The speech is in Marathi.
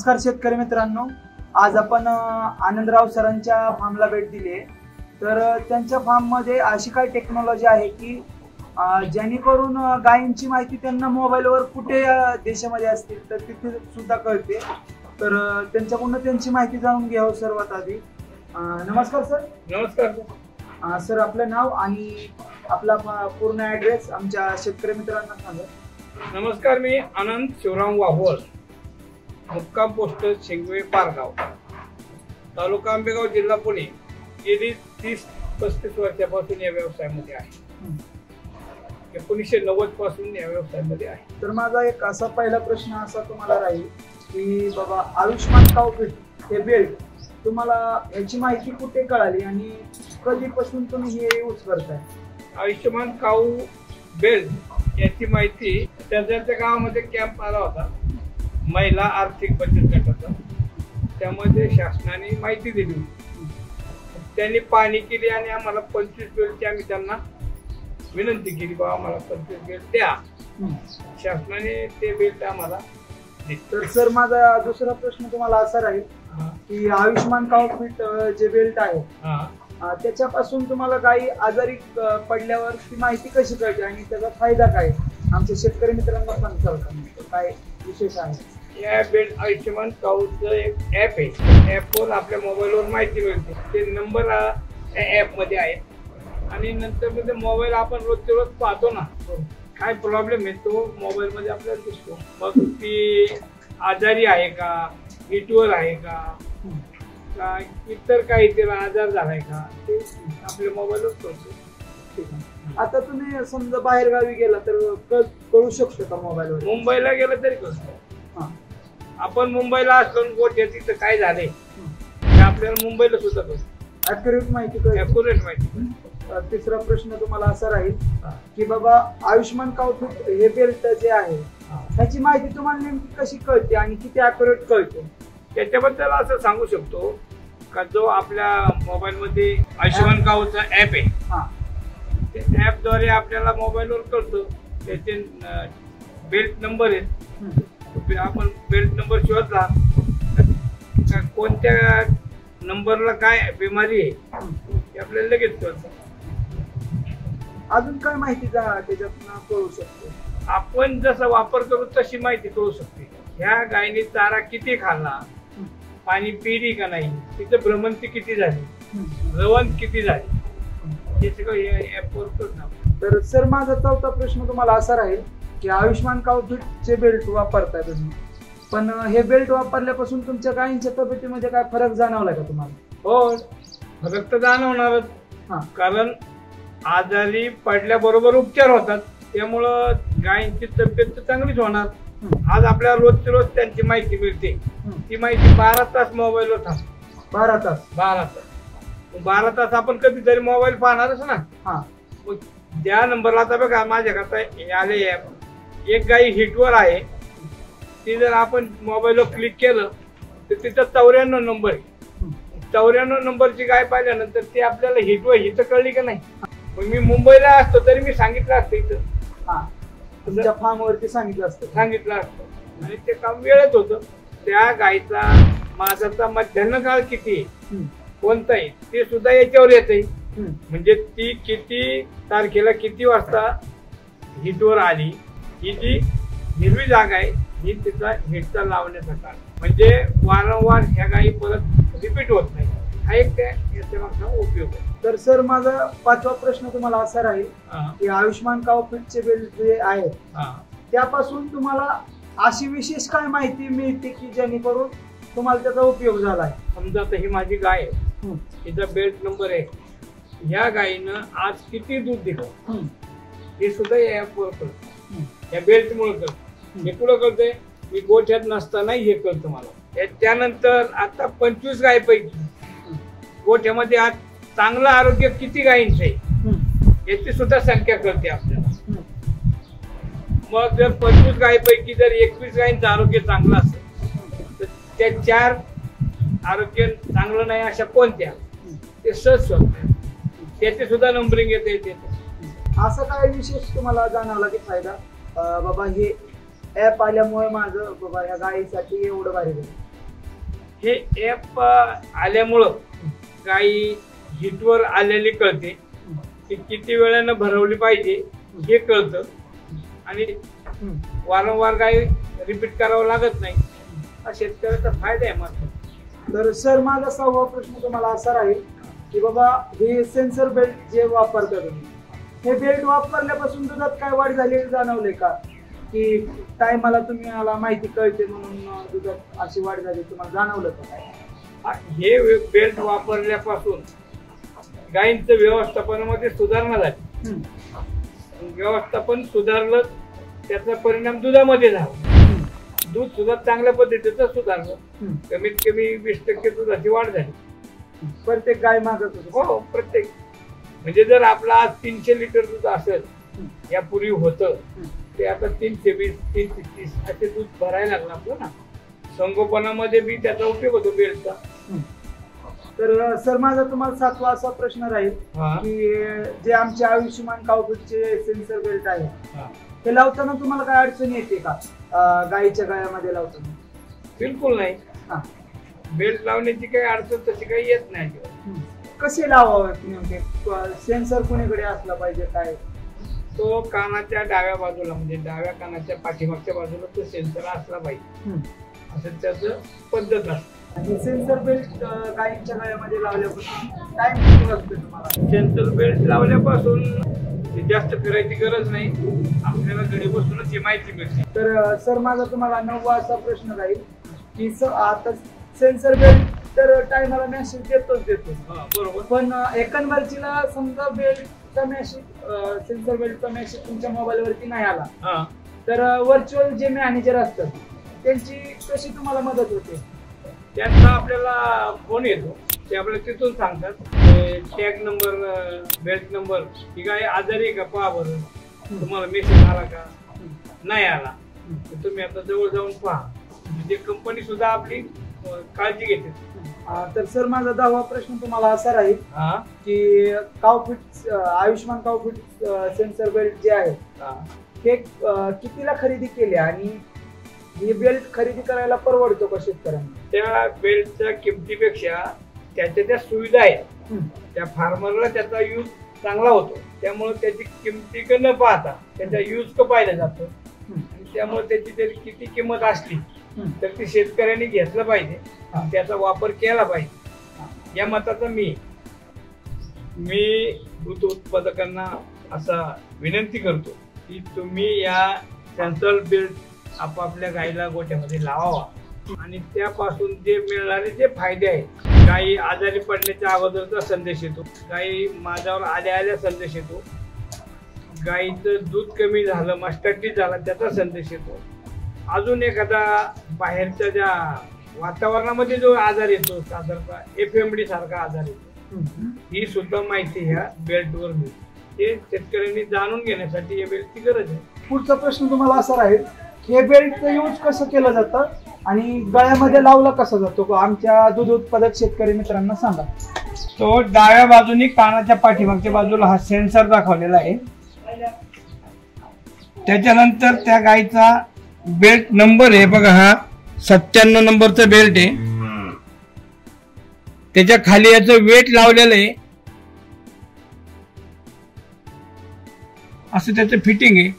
नमस्कार शेतकरी मित्रांनो, आज आपण आनंदराव सरांच्या फार्मला भेट दिली आहे। तर त्यांच्या फार्म मध्ये अशी काय टेक्नॉलॉजी आहे की जेणेकरून गायींची माहिती त्यांना मोबाईलवर कुठे देशामध्ये असतील तर तिथे सुद्धा कळते। तर त्यांच्याकडून त्यांची माहिती जाणून घ्यावं सर्वात आधी। नमस्कार सर। नमस्कार सर, आपलं नाव आणि आपला पूर्ण ऍड्रेस आमच्या शेतकरी मित्रांना सांगा। नमस्कार, मी आनंद शिवराम वाघोळ, मुक्काम पोस्ट शेंगवे पारगाव, तालुका आंबेगाव, जिल्हा पुणे। गेली 30-35 वर्षापासून या व्यवसायामध्ये आहे। 1990 पासून या व्यवसायामध्ये आहे। तर माझा एक असा पहिला प्रश्न असा तुम्हाला राहील की बाबा आयुष्मान काऊ फिट हे बेल्ट तुम्हाला याची माहिती कुठे कळाली आणि कधीपासून तुम्ही हे यूज करताय? आयुष्यमान काऊ बेल्ट याची माहिती शेजारच्या गावामध्ये कॅम्प आला होता, महिला आर्थिक बचत गटाचा। त्यामध्ये शासनाने माहिती दिली होती, त्यांनी पाहणी केली आणि आम्हाला 25 बेल्टची आम्ही त्यांना विनंती केली, बाबा आम्हाला 25 बेल्ट द्या। शासनाने ते बेल्ट आम्हाला दिले। तर सर, माझा दुसरा प्रश्न तुम्हाला असा राहील की आयुष्मान काऊ फिट जे बेल्ट आहे त्याच्यापासून तुम्हाला काही आजारी पडल्यावर ती माहिती कशी कळते आणि त्याचा फायदा काय आमच्या शेतकरी मित्रांना सांगताल का? काय विशेष आहे? या बेल्ट आयुष्यमान काऊचं एक ऍप आहे, ऍपवर आपल्या मोबाईलवर माहिती मिळते। ते नंबर ऍप मध्ये आहे आणि नंतर मध्ये मोबाईल आपण रोजच्या रोज पाहतो ना, काय प्रॉब्लेम आहे तो मोबाईल मध्ये आपल्याला दिसतो। मग ती आजारी आहे का, हिटवर आहे का, इतर काही तिला आजार झालाय का, ते आपल्या मोबाईलवर कळतो। आता तुम्ही समजा बाहेर गावी गेला तर कळू शकतो का मोबाईलवर? मुंबईला गेलं तरी कळतो। आपण मुंबईला असलो गोठ्या तिथं काय झालंय ते आपल्याला मुंबईला सुद्धा कळतो, ऍक्युरेट माहिती। तिसरा प्रश्न तुम्हाला असा राहील की बाबा आयुष्मान काऊ फिट हे बेल्ट जे आहे त्याची माहिती तुम्हाला नेमकी कशी कळते आणि किती ऍक्युरेट कळते? त्याच्याबद्दल असं सांगू शकतो का, जो आपल्या मोबाईल मध्ये आयुष्यमान काऊचा ऍप आहे, त्या ऍप द्वारे आपल्याला मोबाईलवर कळतं त्याचे बेल्ट नंबर आहेत। आपण बेल्ट नंबर शोधला का कोणत्या नंबरला काय बिमारी आहे ते आपल्याला लगेच कळतं। अजून काय माहिती त्याच्यातून कळू शकतो? आपण जसा वापर करू तशी माहिती कळू शकते। ह्या गायीने चारा किती खाल्ला, पाणी पिली का नाही, तिचं भ्रमंती किती झाली, रवंत किती झाली, हे सगळं ऍपवर कळतं। तर सर, माझा चौथा प्रश्न तुम्हाला असा राहील की आयुष्मान काऊ फिटचे बेल्ट वापरताय तुम्ही, पण हे बेल्ट वापरल्यापासून तुमच्या गायींच्या तब्येतीमध्ये काय फरक जाणवला का तुम्हाला? हो, फरक तर जाणवणारच, कारण आजारी पडल्याबरोबर उपचार होतात, त्यामुळं गायींची तब्येत तर चांगलीच होणार। आज आपल्याला रोज त्यांची माहिती मिळते, ती माहिती 12 तास मोबाईलवर थांबते। 12 तास आपण कधीतरी मोबाईल पाहणारच ना। मग ज्या नंबरला आता बघा माझ्याकडे आले एक गाई हिटवर आहे, ती जर आपण मोबाईलवर क्लिक केलं तर तिथं 94 नंबर आहे। 94 नंबरची गाय पाहिल्यानंतर ती आपल्याला हिटवर हिट कळली का नाही? मग मी मुंबईला असतो तरी मी सांगितलं असतं, इथं तुमच्या फार्मवरती सांगितलं असतं आणि ते काम वेळेत होतं। त्या गायीचा माझाचा मध्यान्ह काळ किती आहे, कोणता आहे ते सुद्धा याच्यावर येते, म्हणजे ती किती तारखेला किती वाजता हिटवर आली, ही जी हिरवी जागा आहे ही तिचा हिटचा लावण्याचा काळ, म्हणजे वारंवार ह्या गायी परत रिपीट होत नाही, हा एक याच्या मागचा उपयोग आहे। तर सर, माझा पाचवा प्रश्न तुम्हाला असा राहील की आयुष्मान काऊ फिटचे बेल्ट जे आहे त्यापासून तुम्हाला अशी विशेष काय माहिती मिळते की जेणेकरून तुम्हाला त्याचा उपयोग झालाय? समजा आता ही माझी गाय आहे, हिचा बेल्ट नंबर आहे, ह्या गायीनं आज किती दूध दिलं हे सुद्धा या ऍपवर कळतं, या बेल्ट मुळे कळतं। हे कुठं कळतंय? मी गोठ्यात नसताना हे कळतं मला। त्यानंतर आता 25 गायपैकी गोठ्यामध्ये आज चांगलं आरोग्य किती गायींचं आहे याची सुद्धा संख्या कळते आपल्याला। मग जर 25 गायपैकी जर 21 गायींचं आरोग्य चांगलं असेल तर त्या 4 आरोग्य चांगलं नाही अशा कोणत्या, ते सहज शोधतात, त्याचे सुद्धा नंबरिंग येते। असं काय विशेष तुम्हाला जाणवला की फायदा बाबा हे ऍप आल्यामुळे माझं बाबा या गायीसाठी एवढं भारी झालं? हे ऍप आल्यामुळं गाई हिटवर आलेली कळते, ती किती वेळानं भरवली पाहिजे हे कळतं आणि वारंवार गाई रिपीट करावं लागत नाही. हा शेतकऱ्याचा फायदा आहे मात्र. तर सर माझा 6वा प्रश्न तुम्हाला असा राहील की बाबा हे सेन्सर बेल्ट जे वापरता तुम्ही, हे बेल्ट वापरल्यापासून दुधात काय वाढ झालेली जाणवले का? की टायमाला तुम्ही मला माहिती कळते म्हणून दुधात अशी वाढ झाली तुम्हाला जाणवलं का काय? हे बेल्ट वापरल्यापासून गायींचं व्यवस्थापनामध्ये सुधारणा झाली. व्यवस्थापन सुधारलं त्याचा परिणाम दुधामध्ये झाला. दूध सुद्धा चांगल्या पद्धतीचं सुधारलं. कमीत कमी 20% दुधाची वाढ झाली. प्रत्येक गाय मागत होती. हो प्रत्येक. म्हणजे जर आपला आज 300 लिटर दूध असेल, यापूर्वी होतं ते आता 320 330 असे दूध भरायला लागलं आपलं ना. संगोपनामध्ये बी त्याचा उपयोग होतो बेल्टचा. तर सर माझा तुम्हाला 7वा असा प्रश्न राहील की जे आमचे आयुष्यमान काउफीडचे सेन्सर बेल्ट आहे हे लावताना तुम्हाला काय अडचण येते का गायीच्या गळ्यामध्ये लावताना? बिलकुल नाही. बेल्ट लावण्याची काही अडचण तशी काही येत नाही. कसे लावावे नेमके? सेन्सर कुणीकडे असला पाहिजे काय? तो कानाच्या डाव्या बाजूला म्हणजे डाव्या कानाच्या पाठीमागच्या बाजूला तो सेन्सर असला पाहिजे असं त्याचं पद्धत असते. आणि सेन्सर बेल्ट गायीच्या गळ्यामध्ये लावल्यापासून काय मिळत असते तुम्हाला? सेन्सर बेल्ट लावल्यापासून जास्त फिरायची गरज नाही, आपल्याला घरी बसूनच ही माहिती मिळते. तर सर माझा तुम्हाला 9वा असा प्रश्न राहील की आता सेन्सर बेल्ट तर टायमाला मेसेज देतो बरोबर, पण एकंदरीतला समजा बेल्टचा मेसेज सेन्सर बेल्टचा मेसेज तुमच्या मोबाईलवरती नाही आला तर व्हर्च्युअल जे मॅनेजर असतात त्यांची कशी तुम्हाला मदत होते? त्यांचा आपल्याला फोन येतो, ते आपल्याला तिथून सांगतात टॅग नंबर, बेल्ट नंबर, ही गाय आजारी आहे का पहा बरं, तुम्हाला मेसेज आला का नाही आला तर तुम्ही आता जवळ जाऊन पहा. म्हणजे कंपनी सुद्धा आपली काळजी घेते. तर सर माझा 10वा प्रश्न तुम्हाला असा राहील की काउफीड आयुष्यमान काउफीड सेन्सर बेल्ट जे आहे हे कितीला खरेदी केले आणि ही बेल्ट खरेदी करायला परवडतो का शेतकऱ्यांना? त्या बेल्टच्या किमतीपेक्षा त्याच्या त्या सुविधा आहेत त्या फार्मरला त्याचा यूज चांगला होतो, त्यामुळे त्याची किमती न पाहता त्याचा यूज पाहिलं जातं. त्यामुळे त्याची जरी किती किंमत असली तर ती शेतकऱ्यांनी घेतलं पाहिजे, त्याचा वापर केला पाहिजे या मताचा मी दूध उत्पादकांना असा विनंती करतो की तुम्ही या सेन्सर बेल्ट आपापल्या गायीला गोठ्यामध्ये लावावा आणि त्यापासून जे मिळणारे जे फायदे आहेत, गायी आजारी पडण्याच्या अगोदरचा संदेश येतो, गायी माझ्यावर आल्या संदेश येतो, गायीचं दूध कमी झालं मास्टर्टी झाला त्याचा संदेश येतो, अजून एखादा बाहेरच्या ज्या वातावरणामध्ये जो आजार येतो साधारणतः FMD सारखा आजार येतो, ही सुद्धा माहिती ह्या बेल्टवर मिळते. हे शेतकऱ्यांनी जाणून घेण्यासाठी या बेल्टची गरज आहे. पुढचा प्रश्न तुम्हाला असा राहील हे बेल्टचं यूज कसं केलं जातं आणि गळ्यामध्ये लावला कसा जातो आमच्या दूध उत्पादक शेतकरी मित्रांना सांगा. तो डाव्या बाजूनी कानाच्या पाठीमागच्या बाजूला हा सेन्सर दाखवलेला आहे. त्याच्यानंतर त्या गायीचा बेल्ट नंबर आहे बघा, हा 97 नंबरचा बेल्ट आहे. त्याच्या खाली याचं वेट लावलेलं आहे, असं त्याचं फिटिंग आहे.